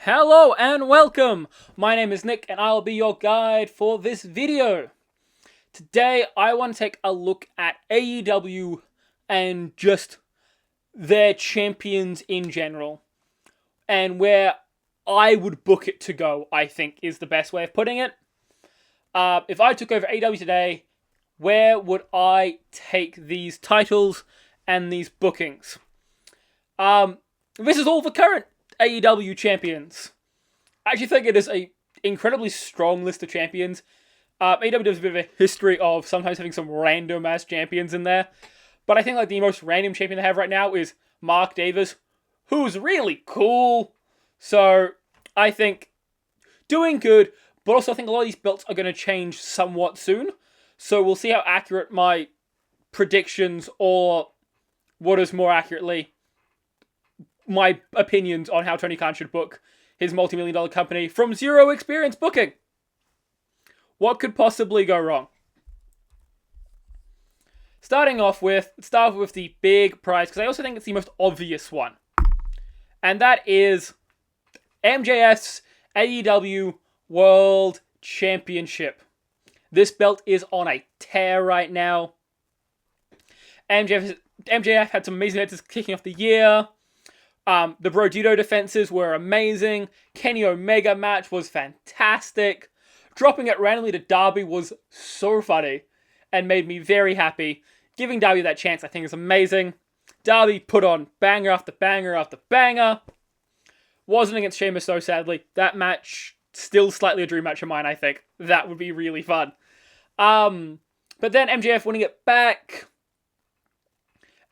Hello and welcome! My name is Nick and I'll be your guide for this video. Today I want to take a look at AEW and just their champions in general. And where I would book it to go, I think is the best way of putting it. If I took over AEW today, where would I take these titles and these bookings? This is all the current AEW champions. I actually think it is a incredibly strong list of champions. AEW has a bit of a history of sometimes having some random ass champions in there, but I think like the most random champion they have right now is Mark Davis, who's really cool. So I think doing good, but also I think a lot of these belts are going to change somewhat soon. So we'll see how accurate my predictions, or what is more accurately my opinions on how Tony Khan should book his multi-million-dollar company from zero experience booking. What could possibly go wrong? Start with the big prize, because I also think it's the most obvious one. And that is MJF's AEW World Championship. This belt is on a tear right now. MJF had some amazing matches kicking off the year. The Brodito defenses were amazing. Kenny Omega match was fantastic. Dropping it randomly to Darby was so funny and made me very happy. Giving Darby that chance I think is amazing. Darby put on banger after banger after banger. Wasn't against Sheamus though, sadly. That match, still slightly a dream match of mine, I think. That would be really fun. But then MJF winning it back.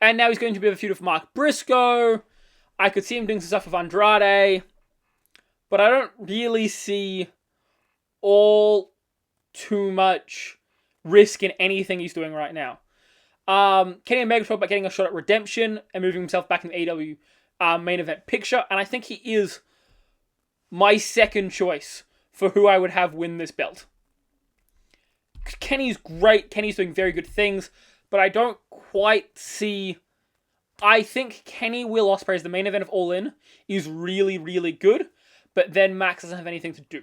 And now he's going to be a feud with Mark Briscoe. I could see him doing some stuff with Andrade, but I don't really see all too much risk in anything he's doing right now. Kenny Omega talked about getting a shot at redemption and moving himself back in the AEW main event picture, and I think he is my second choice for who I would have win this belt. Kenny's great, Kenny's doing very good things, but I don't quite see... I think Kenny Will Ospreay as the main event of All In is really, really good, but then Max doesn't have anything to do.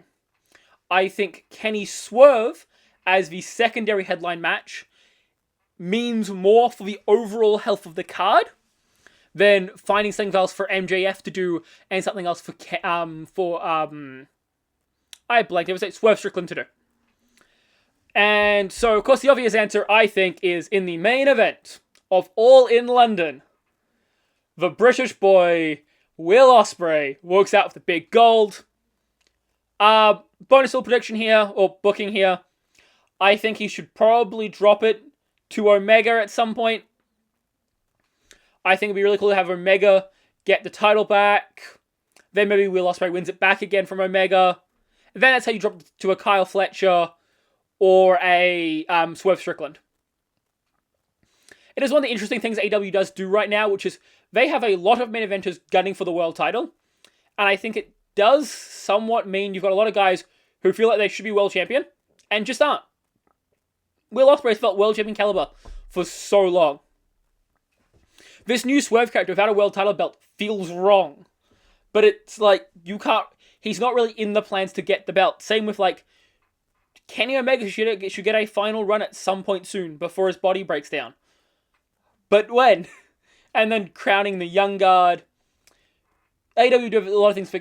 I think Kenny Swerve as the secondary headline match means more for the overall health of the card than finding something else for MJF to do and something else for I blanked. It was Swerve Strickland to do. And so, of course, the obvious answer, I think, is in the main event of All In London. The British boy, Will Ospreay, walks out with the big gold. Bonus little prediction here, or booking here. I think he should probably drop it to Omega at some point. I think it'd be really cool to have Omega get the title back. Then maybe Will Ospreay wins it back again from Omega. And then that's how you drop it to a Kyle Fletcher or a Swerve Strickland. It is one of the interesting things AEW does do right now, which is they have a lot of main eventers gunning for the world title. And I think it does somewhat mean you've got a lot of guys who feel like they should be world champion and just aren't. Will Ospreay felt world champion caliber for so long. This new Swerve character without a world title belt feels wrong. But it's like, you can't... He's not really in the plans to get the belt. Same with like... Kenny Omega should get a final run at some point soon before his body breaks down. But when? And then crowning the young guard. AEW do have a lot of things to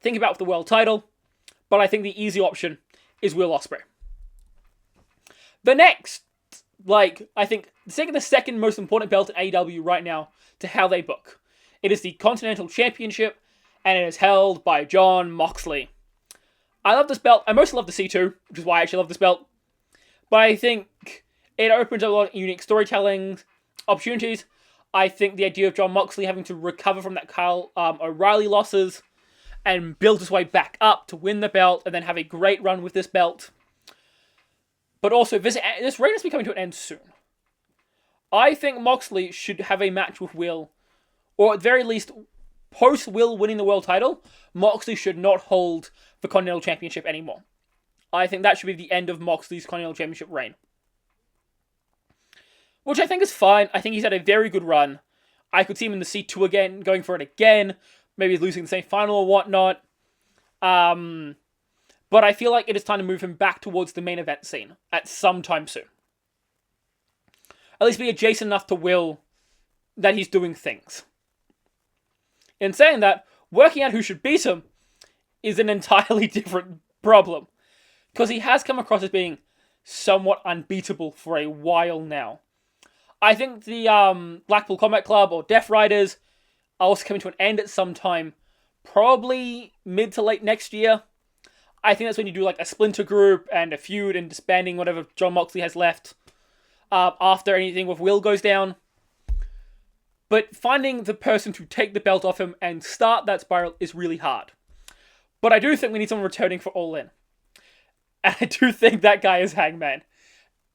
think about with the world title, but I think the easy option is Will Ospreay. The next, I think, the second most important belt in AEW right now to how they book. It is the Continental Championship, and it is held by Jon Moxley. I love this belt. I mostly love the C2, which is why I actually love this belt. But I think it opens up a lot of unique storytelling opportunities. I think the idea of Jon Moxley having to recover from that Kyle O'Reilly losses and build his way back up to win the belt and then have a great run with this belt. But also, this reign is coming to an end soon. I think Moxley should have a match with Will, or at the very least, post Will winning the world title, Moxley should not hold the Continental Championship anymore. I think that should be the end of Moxley's Continental Championship reign. Which I think is fine. I think he's had a very good run. I could see him in the C2 again, going for it again. Maybe losing the same final or whatnot. But I feel like it is time to move him back towards the main event scene at some time soon. At least be adjacent enough to Will that he's doing things. In saying that, working out who should beat him is an entirely different problem. Because he has come across as being somewhat unbeatable for a while now. I think the Blackpool Combat Club or Death Riders are also coming to an end at some time. Probably mid to late next year. I think that's when you do like a splinter group and a feud and disbanding whatever Jon Moxley has left. After anything with Will goes down. But finding the person to take the belt off him and start that spiral is really hard. But I do think we need someone returning for All In. And I do think that guy is Hangman.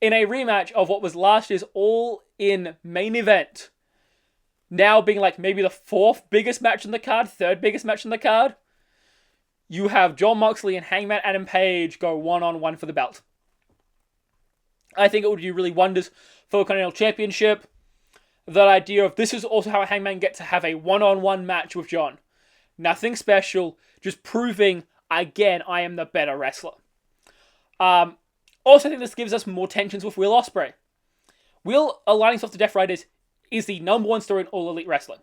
In a rematch of what was last year's All In main event, now being like maybe the fourth biggest match on the card, third biggest match on the card, you have Jon Moxley and Hangman Adam Page go one-on-one for the belt. I think it would do really wonders for the Continental Championship. That idea of this is also how Hangman gets to have a one-on-one match with Jon. Nothing special, just proving, again, I am the better wrestler. Also, I think this gives us more tensions with Will Ospreay. Will aligning himself to Death Riders is the number one story in All Elite Wrestling.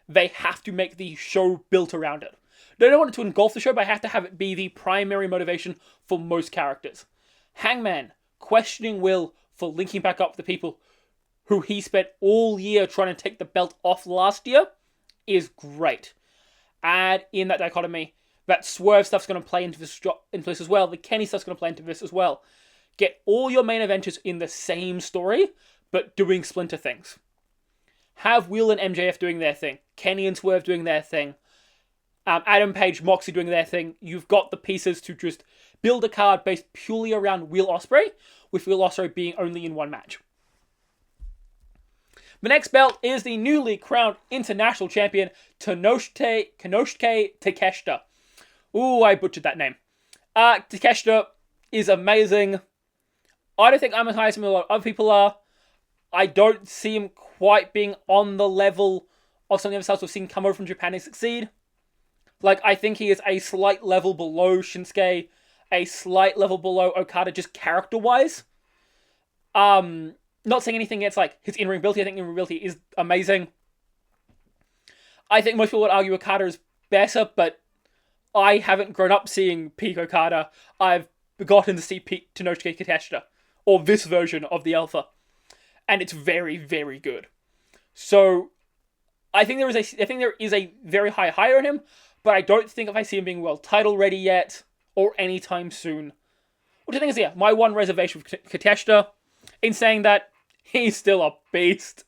They have to make the show built around it. They don't want it to engulf the show, but I have to have it be the primary motivation for most characters. Hangman questioning Will for linking back up with the people who he spent all year trying to take the belt off last year is great. Add in that dichotomy. That Swerve stuff's going to play into this as well. The Kenny stuff's going to play into this as well. Get all your main eventers in the same story, but doing splinter things. Have Will and MJF doing their thing. Kenny and Swerve doing their thing. Adam Page, Moxley doing their thing. You've got the pieces to just build a card based purely around Will Ospreay, with Will Ospreay being only in one match. The next belt is the newly crowned international champion, Konosuke Takeshita. Ooh, I butchered that name. Takeshita is amazing. I don't think I'm as high as a lot of other people are. I don't see him quite being on the level of some of the other stars we've seen come over from Japan and succeed. Like, I think he is a slight level below Shinsuke, a slight level below Okada, just character-wise. Not saying anything against, like, his in-ring ability. I think in-ring ability is amazing. I think most people would argue Okada is better, but I haven't grown up seeing peak Okada. I've gotten to see peak Konosuke Takeshita, or this version of the Alpha, and it's very, very good. So, I think there is a very high on him, but I don't think if I see him being world title ready yet, or anytime soon. Which I think is, yeah, my one reservation with Takeshita, in saying that he's still a beast.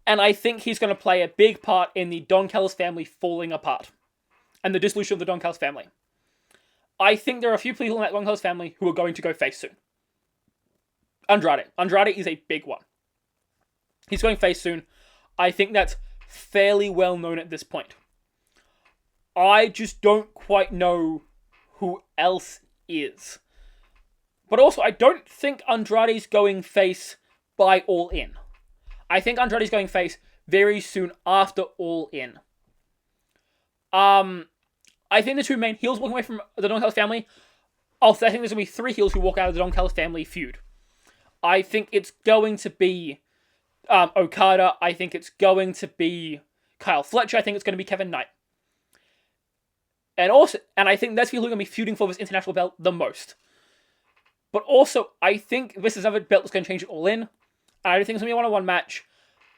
And I think he's going to play a big part in the Don Callis family falling apart. And the dissolution of the Don Callis family. I think there are a few people in that Don Callis family who are going to go face soon. Andrade. Andrade is a big one. He's going face soon. I think that's fairly well known at this point. I just don't quite know who else is. But also, I don't think Andrade's going face by All In. I think Andrade's going face very soon after All In. I think the two main heels walking away from the Don Callis family, I think there's going to be three heels who walk out of the Don Callis family feud. I think it's going to be Okada. I think it's going to be Kyle Fletcher. I think it's going to be Kevin Knight. And I think that's people who are going to be feuding for this international belt the most. But also, I think this is another belt that's going to change it all in. I don't think it's going to be a one-on-one match.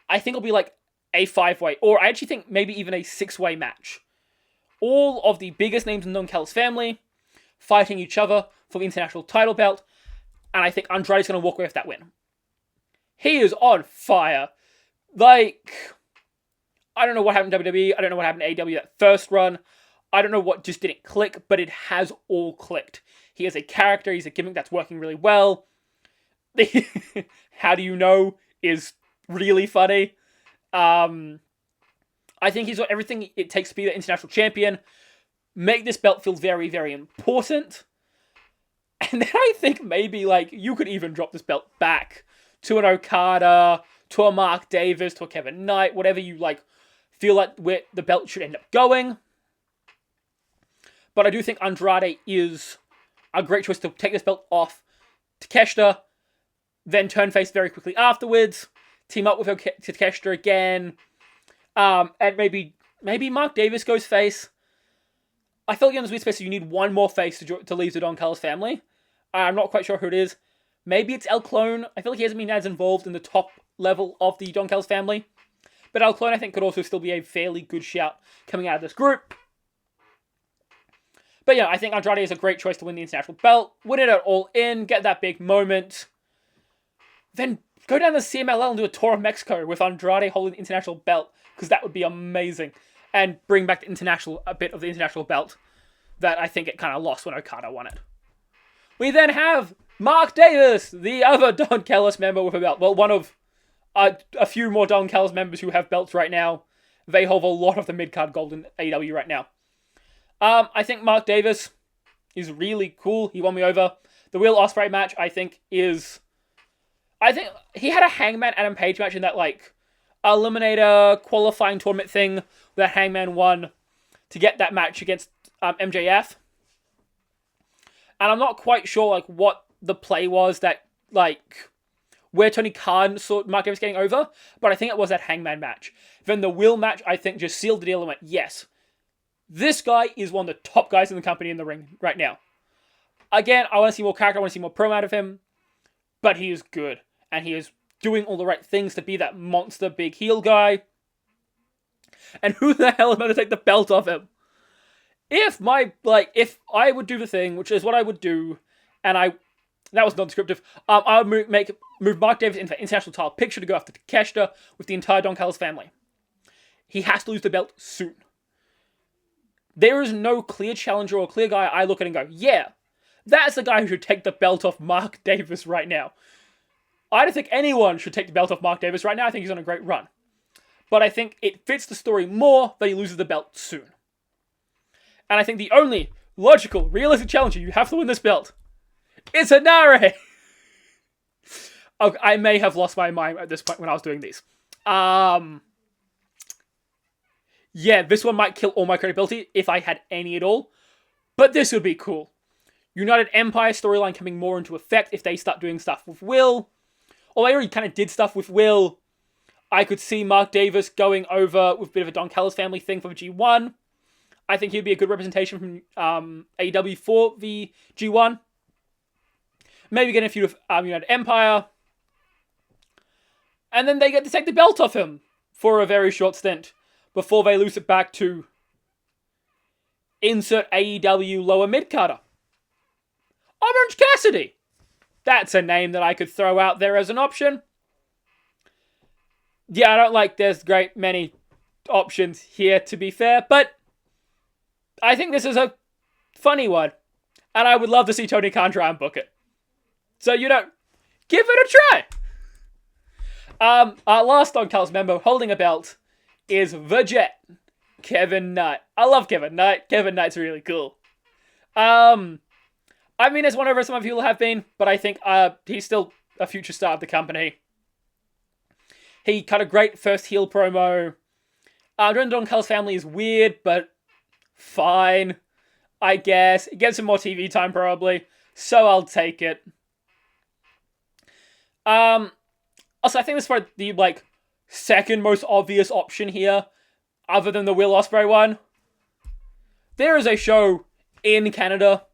I think it'll be like a 5-way, or I actually think maybe even a 6-way match. All of the biggest names in the Don Callis family fighting each other for the international title belt, and I think Andrade's going to walk away with that win. He is on fire. Like, I don't know what happened to WWE, I don't know what happened to AEW that first run, I don't know what just didn't click, but it has all clicked. He is a character, he's a gimmick that's working really well. How do you know is really funny. I think he's got everything it takes to be the international champion. Make this belt feel very, very important. And then I think maybe, like, you could even drop this belt back to an Okada, to a Mark Davis, to a Kevin Knight, whatever you, like, feel like where the belt should end up going. But I do think Andrade is a great choice to take this belt off Takeshita, then turn face very quickly afterwards, team up with Takeshita again, and maybe Mark Davis goes face. I feel like in this weird space you need one more face to leave the Don Callis family. I'm not quite sure who it is. Maybe it's El Clone. I feel like he hasn't been as involved in the top level of the Don Callis family. But El Clone, I think, could also still be a fairly good shout coming out of this group. But yeah, I think Andrade is a great choice to win the international belt. Win it at All In, get that big moment. Then go down to CMLL and do a tour of Mexico with Andrade holding the international belt, because that would be amazing. And bring back a bit of the international belt that I think it kind of lost when Okada won it. We then have Mark Davis, the other Don Callis member with a belt. Well, one of a few more Don Callis members who have belts right now. They hold a lot of the mid-card gold in AEW right now. I think Mark Davis is really cool. He won me over. The Will Ospreay match, I think he had a Hangman Adam Page match in that, Eliminator qualifying tournament thing that Hangman won to get that match against MJF. And I'm not quite sure, what the play was that, where Tony Khan saw Mark Davis getting over, but I think it was that Hangman match. Then the Will match, I think, just sealed the deal and went, yes, this guy is one of the top guys in the company in the ring right now. Again, I want to see more character, I want to see more promo out of him, but he is good, and he is doing all the right things to be that monster big heel guy. And who the hell is going to take the belt off him? If I would do the thing, which is what I would do, and that was non-descriptive, I would move Mark Davis into the international title picture to go after Takeshita with the entire Don Callis family. He has to lose the belt soon. There is no clear challenger or clear guy I look at and go, yeah, that's the guy who should take the belt off Mark Davis right now. I don't think anyone should take the belt off Mark Davis right now. I think he's on a great run. But I think it fits the story more that he loses the belt soon. And I think the only logical, realistic challenger you have to win this belt is Hanare. Okay, I may have lost my mind at this point when I was doing these. Yeah, this one might kill all my credibility if I had any at all. But this would be cool. United Empire storyline coming more into effect if they start doing stuff with Will. Or they already kind of did stuff with Will. I could see Mark Davis going over with a bit of a Don Callis family thing for the G1. I think he'd be a good representation from AEW for the G1. Maybe get a feud with United Empire. And then they get to take the belt off him for a very short stint before they lose it back to insert AEW lower mid-carder. Orange Cassidy! That's a name that I could throw out there as an option. Yeah, I don't like there's great many options here, to be fair, but I think this is a funny one. And I would love to see Tony Khan try and book it. So, give it a try! Our last Don Callis member holding a belt is the Jet, Kevin Knight. I love Kevin Knight. Kevin Knight's really cool. I mean, as one of some of you will have been, but I think he's still a future star of the company. He cut a great first heel promo. Joining the Don Callis family is weird, but fine, I guess. It gets him more TV time, probably, so I'll take it. Also, I think this is probably the, second most obvious option here, other than the Will Ospreay one. There is a show in Canada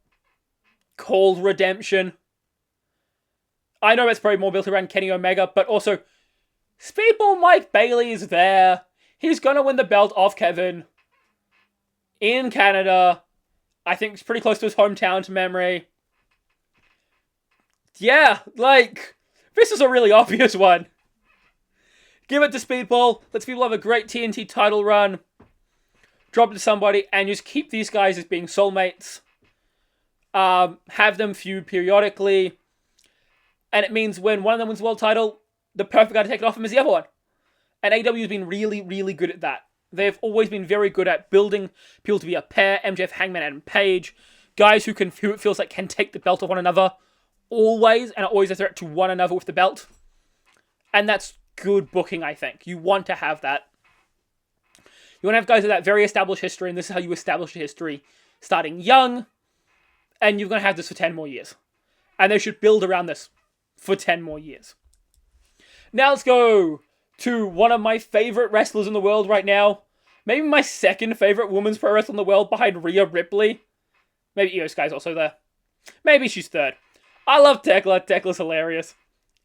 called Redemption. I know it's probably more built around Kenny Omega, but also, Speedball Mike Bailey is there. He's gonna win the belt off Kevin in Canada. I think it's pretty close to his hometown to memory. Yeah, this is a really obvious one. Give it to Speedball. Let Speedball have a great TNT title run. Drop it to somebody and just keep these guys as being soulmates. Have them feud periodically. And it means when one of them wins the world title, the perfect guy to take it off him is the other one. And AEW has been really, really good at that. They've always been very good at building people to be a pair. MJF, Hangman, and Page. Guys who it feels like can take the belt of one another. Always, and are always a threat to one another with the belt. And that's good booking, I think. You want to have that. You want to have guys with that very established history, and this is how you establish a history. starting young, and you're going to have this for 10 more years. And they should build around this for 10 more years. Now let's go to one of my favorite wrestlers in the world right now. Maybe my second favorite women's pro wrestler in the world behind Rhea Ripley. Maybe Io Sky's also there. Maybe she's third. I love Tekla. Tekla's hilarious.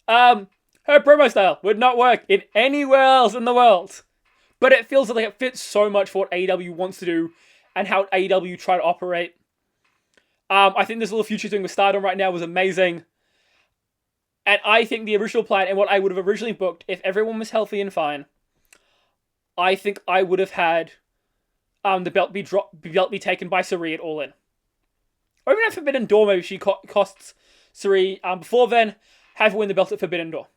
Her promo style would not work in anywhere else in the world. But it feels like it fits so much for what AEW wants to do and how AEW try to operate. I think this little future doing with Stardom right now was amazing. And I think the original plan and what I would have originally booked, if everyone was healthy and fine, I think I would have had the belt be taken by Sareee at All In. Or even at Forbidden Door, maybe she costs Sareee. Before then, have her win the belt at Forbidden Door.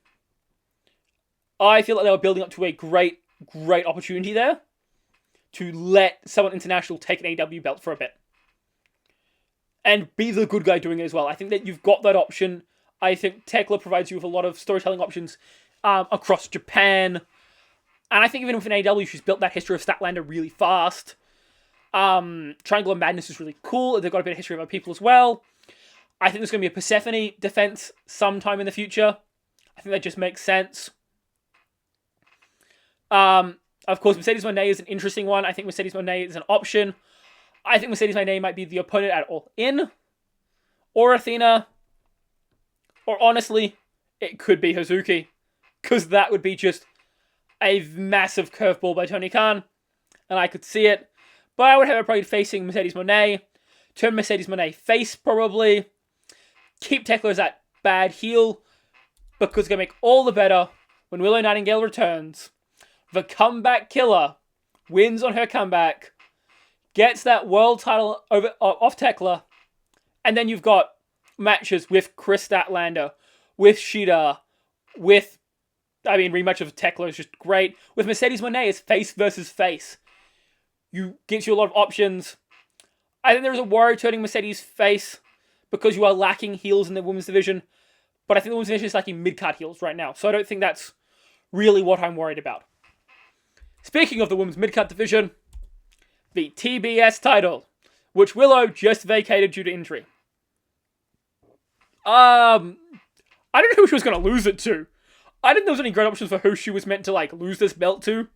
I feel like they were building up to a great opportunity there to let someone international take an AEW belt for a bit. And be the good guy doing it as well. I think that you've got that option. I think Tekla provides you with a lot of storytelling options across Japan. And I think even within AEW, she's built that history of Statlander really fast. Triangle of Madness is really cool. They've got a bit of history of other people as well. I think there's going to be a Persephone defense sometime in the future. I think that just makes sense. Of course, Mercedes Moné is an interesting one. I think Mercedes Moné is an option. I think Mercedes Moné might be the opponent at All In. Or Athena. Or honestly, it could be Hazuki. Because that would be just a massive curveball by Tony Khan. And I could see it. But I would have her probably facing Mercedes Moné. Turn Mercedes Moné face, probably. Keep Tekla as that bad heel. Because it's going to make all the better when Willow Nightingale returns. The comeback killer wins on her comeback. Gets that world title off Tekla. And then you've got matches with Chris Statlander. With Shida. Rematch of Tekla is just great. With Mercedes Moné, it's face versus face. Gives you a lot of options. I think there is a worry turning Mercedes face because you are lacking heels in the women's division. But I think the women's division is lacking mid-card heels right now. So I don't think that's really what I'm worried about. Speaking of the women's mid-card division, the TBS title, which Willow just vacated due to injury. I don't know who she was going to lose it to. I didn't know there was any great options for who she was meant to, lose this belt to.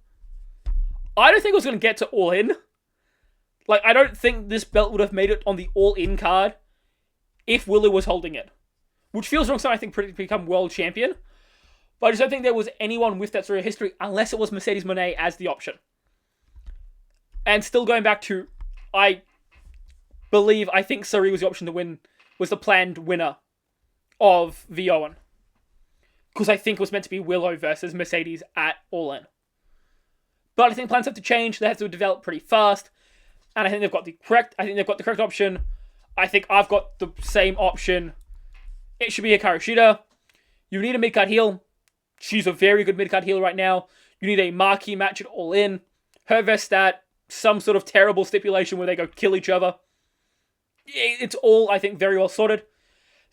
I don't think it was going to get to All In. I don't think this belt would have made it on the All In card if Willow was holding it. Which feels wrong, so I think to become world champion. But I just don't think there was anyone with that sort of history unless it was Mercedes Moné as the option. And still going back to, I think Sareee was the option to win, was the planned winner of the Owen. Because I think it was meant to be Willow versus Mercedes at All In. But I think plans have to change. They have to develop pretty fast. And I think they've got the correct option. I think I've got the same option. It should be Hikaru Shida. You need a mid-card heel. She's a very good mid-card heel right now. You need a marquee match at All In. Her versus Stat. Some sort of terrible stipulation where they go kill each other. It's all, I think, very well sorted.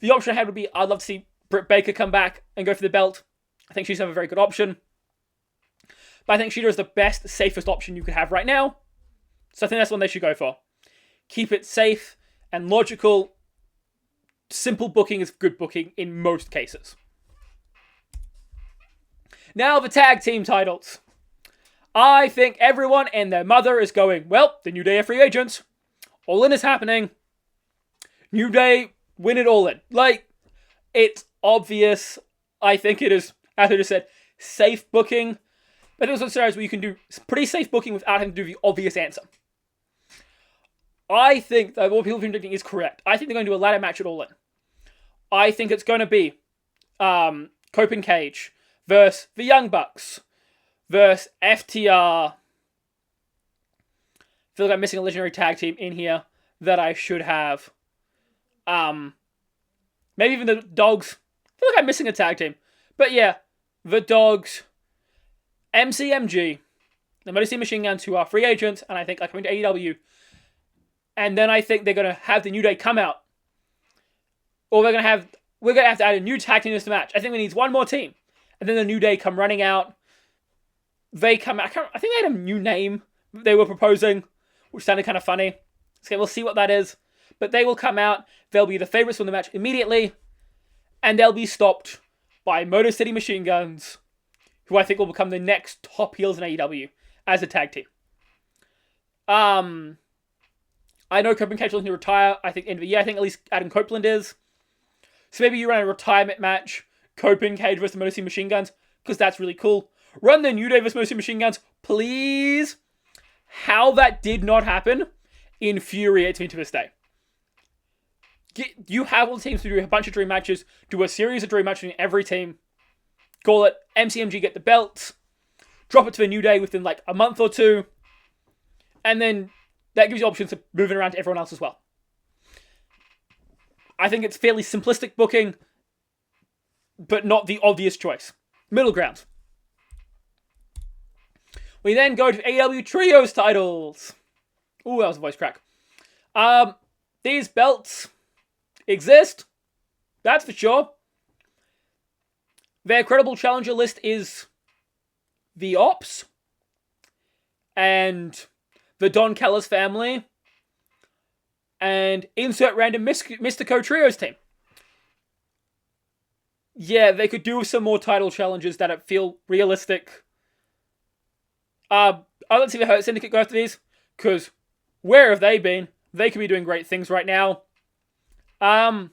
The option I had would be, I'd love to see Britt Baker come back and go for the belt. I think she's a very good option. But I think Shida is the best, safest option you could have right now. So I think that's one they should go for. Keep it safe and logical. Simple booking is good booking in most cases. Now the tag team titles. I think everyone and their mother is going, well, the New Day are free agents. All In is happening. New Day win it All In. It's obvious. I think it is, as I just said, safe booking. But there's also scenarios where you can do pretty safe booking without having to do the obvious answer. I think that what people have been predicting is correct. I think they're going to do a ladder match at All In. I think it's going to be Cope and Cage versus the Young Bucks versus FTR. I feel like I'm missing a legendary tag team in here that I should have. Maybe even the Dogs. I feel like I'm missing a tag team. But yeah, the Dogs, MCMG, the Mighty Machine Guns, who are free agents, and I think are coming to AEW. And then I think they're going to have the New Day come out. Or we're going to have to add a new tag team to this match. I think we need one more team. And then the New Day come running out. They come out. I think they had a new name they were proposing, which sounded kind of funny. So we'll see what that is. But they will come out. They'll be the favorites from the match immediately. And they'll be stopped by Motor City Machine Guns, who I think will become the next top heels in AEW as a tag team. I know Copeland Cage will need to retire, I think, end of the year. I think at least Adam Copeland is. So maybe you run a retirement match, Copeland Cage versus Motor City Machine Guns, because that's really cool. Run the New Day versus Motor City Machine Guns, please. How that did not happen infuriates me to this day. You have all the teams to do a bunch of dream matches, do a series of dream matches in every team, call it MCMG, get the belts, drop it to the New Day within like a month or two, and then that gives you options of moving around to everyone else as well. I think it's fairly simplistic booking, but not the obvious choice. Middle ground. We then go to AEW Trios titles. Ooh, that was a voice crack. These belts exist. That's for sure. Their credible challenger list is the Ops and the Don Callis family and insert random Mystico Trios team. Yeah, they could do some more title challenges that feel realistic. Let's see the Hurt Syndicate go after these, because where have they been? They could be doing great things right now. But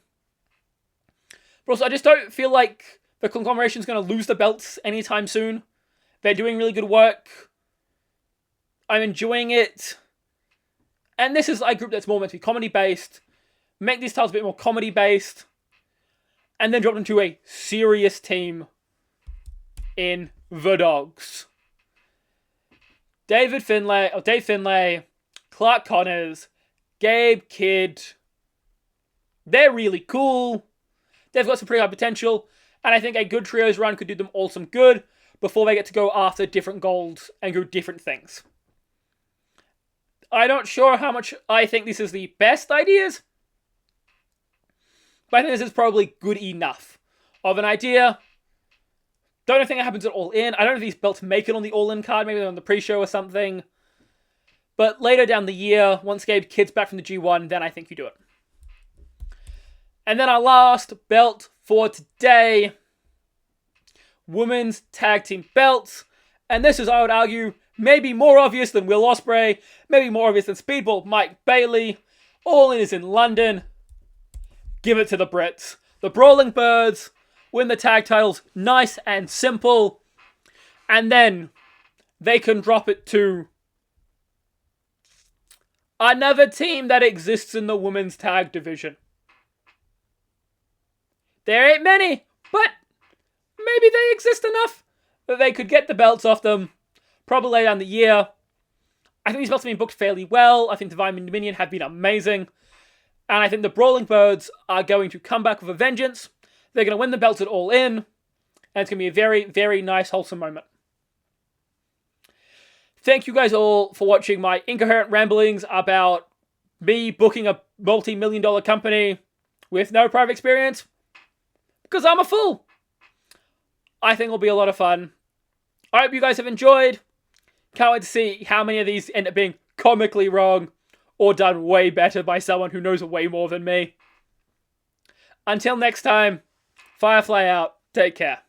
also, I just don't feel like the conglomeration is going to lose the belts anytime soon. They're doing really good work. I'm enjoying it. And this is a group that's more meant to be comedy-based. Make these titles a bit more comedy-based. And then drop them to a serious team in The Dogs. Dave Finlay, Clark Connors, Gabe Kidd. They're really cool. They've got some pretty high potential. And I think a good trios run could do them all some good before they get to go after different goals and do different things. I'm not sure how much I think this is the best ideas, but I think this is probably good enough of an idea. Don't think it happens at All In. I don't know if these belts make it on the All In card. Maybe they're on the pre-show or something. But later down the year, once Gabe Kidd's back from the G1, then I think you do it. And then our last belt for today. Women's Tag Team belts. And this is, I would argue, maybe more obvious than Will Ospreay. Maybe more obvious than Speedball Mike Bailey. All In is in London. Give it to the Brits. The Brawling Birds win the tag titles, nice and simple. And then they can drop it to another team that exists in the women's tag division. There ain't many, but maybe they exist enough that they could get the belts off them probably later in the year. I think these belts have been booked fairly well. I think Divine Dominion have been amazing. And I think the Brawling Birds are going to come back with a vengeance. They're going to win the belts at All In. And it's going to be a very, very nice, wholesome moment. Thank you guys all for watching my incoherent ramblings about me booking a multi-million-dollar company with no private experience. Because I'm a fool. I think it'll be a lot of fun. I hope you guys have enjoyed. Can't wait to see how many of these end up being comically wrong or done way better by someone who knows way more than me. Until next time, Fyrefly out. Take care.